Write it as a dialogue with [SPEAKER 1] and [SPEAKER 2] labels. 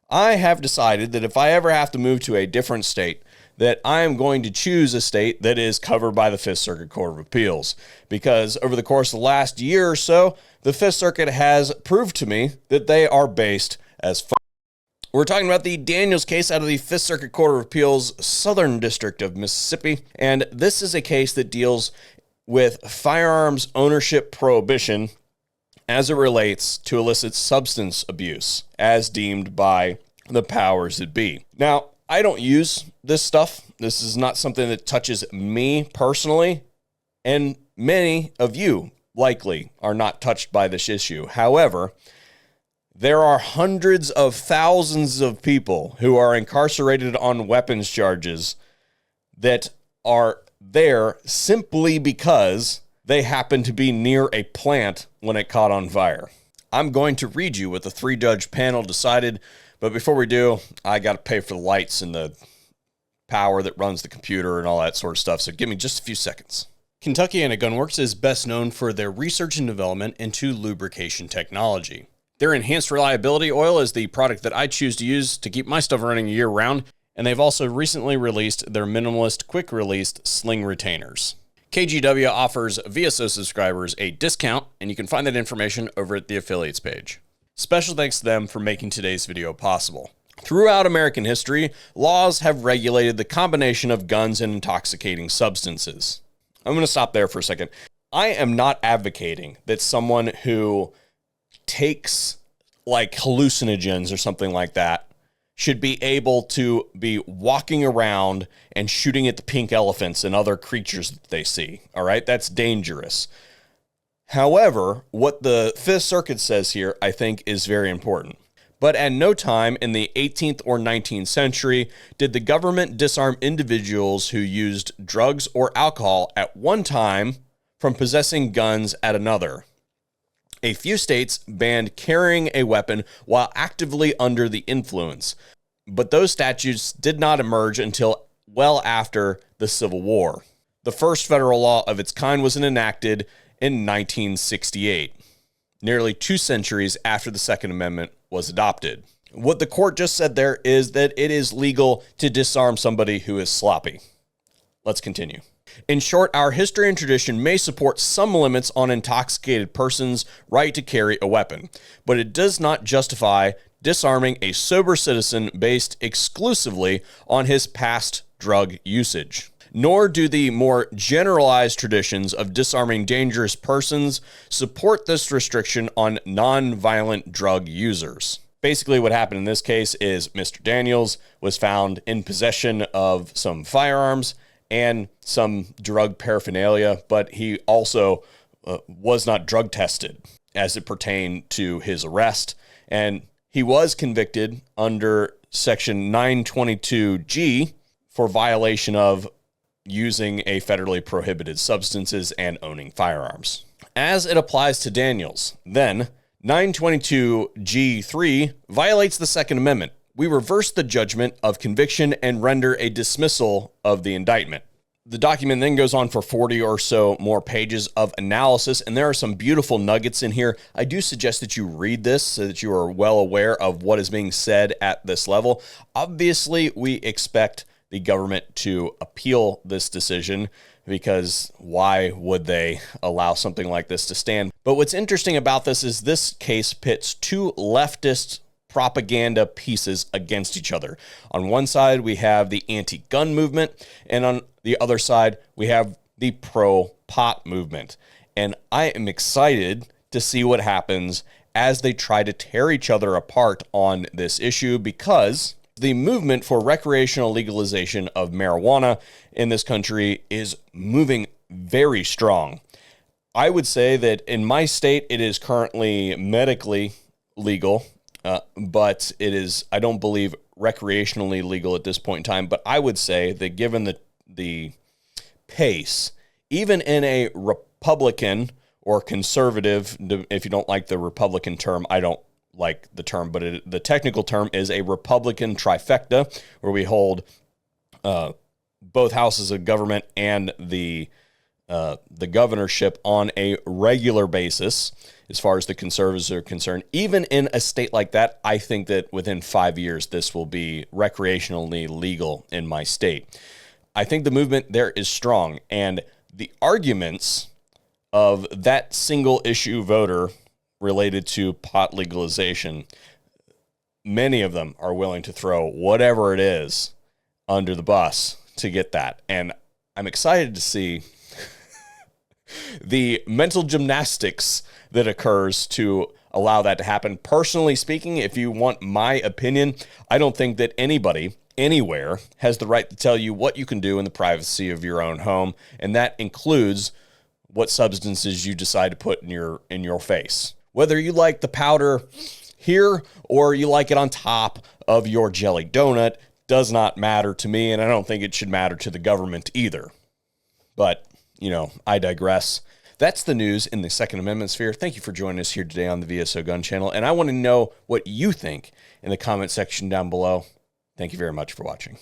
[SPEAKER 1] I have decided that if I ever have to move to a different state, that I am going to choose a state that is covered by the Fifth Circuit Court of Appeals, because over the course of the last year or so, the Fifth Circuit has proved to me that they are based as fuck. We're talking about the Daniels case out of the Fifth Circuit Court of Appeals, Southern District of Mississippi, and this is a case that deals with firearms ownership prohibition as it relates to illicit substance abuse, as deemed by the powers that be. Now, I don't use this stuff. This is not something that touches me personally, and many of you likely are not touched by this issue. However, there are hundreds of thousands of people who are incarcerated on weapons charges that are there simply because they happen to be near a plant when it caught on fire. I'm going to read you what the 3-judge panel decided, but before we do, I got to pay for the lights and the power that runs the computer and all that sort of stuff, so give me just a few seconds. Kentuckiana Gunworks is best known for their research and development into lubrication technology. Their enhanced reliability oil is the product that I choose to use to keep my stuff running year-round, and they've also recently released their minimalist quick-released sling retainers. KGW offers VSO subscribers a discount, and you can find that information over at the affiliates page. Special thanks to them for making today's video possible. Throughout American history, laws have regulated the combination of guns and intoxicating substances. I'm going to stop there for a second. I am not advocating that someone who takes like hallucinogens or something like that should be able to be walking around and shooting at the pink elephants and other creatures that they see. All right, that's dangerous. However, what the Fifth Circuit says here, I think, is very important. But at no time in the 18th or 19th century did the government disarm individuals who used drugs or alcohol at one time from possessing guns at another. A few states banned carrying a weapon while actively under the influence, but those statutes did not emerge until well after the Civil War. The first federal law of its kind was enacted in 1968, nearly 2 centuries after the Second Amendment was adopted. What the court just said there is that it is legal to disarm somebody who is sloppy. Let's continue. In short, our history and tradition may support some limits on intoxicated persons' right to carry a weapon, but it does not justify disarming a sober citizen based exclusively on his past drug usage. Nor do the more generalized traditions of disarming dangerous persons support this restriction on non-violent drug users. Basically, what happened in this case is Mr. Daniels was found in possession of some firearms and some drug paraphernalia, but he also was not drug tested as it pertained to his arrest. And he was convicted under Section 922G for violation of using a federally prohibited substances and owning firearms. As it applies to Daniels, then 922G3 violates the Second Amendment. We reverse the judgment of conviction and render a dismissal of the indictment. The document then goes on for 40 or so more pages of analysis, and there are some beautiful nuggets in here. I do suggest that you read this so that you are well aware of what is being said at this level. Obviously, we expect the government to appeal this decision, because why would they allow something like this to stand? But what's interesting about this is this case pits two leftist propaganda pieces against each other. On one side, we have the anti-gun movement, and on the other side, we have the pro-pot movement. And I am excited to see what happens as they try to tear each other apart on this issue, because the movement for recreational legalization of marijuana in this country is moving very strong. I would say that in my state, it is currently medically legal, but it is, I don't believe, recreationally legal at this point in time. But I would say that given the pace, even in a Republican or conservative, if you don't like the Republican term, I don't like the term, but the technical term is a Republican trifecta, where we hold both houses of government and the the governorship on a regular basis, as far as the conservatives are concerned. Even in a state like that, I think that within 5 years, this will be recreationally legal in my state. I think the movement there is strong, and the arguments of that single issue voter related to pot legalization, many of them are willing to throw whatever it is under the bus to get that. And I'm excited to see the mental gymnastics that occurs to allow that to happen. Personally speaking, if you want my opinion, I don't think that anybody anywhere has the right to tell you what you can do in the privacy of your own home, and that includes what substances you decide to put in your face. Whether you like the powder here or you like it on top of your jelly donut does not matter to me, and I don't think it should matter to the government either. But, I digress. That's the news in the Second Amendment sphere. Thank you for joining us here today on the VSO Gun Channel, and I want to know what you think in the comment section down below. Thank you very much for watching.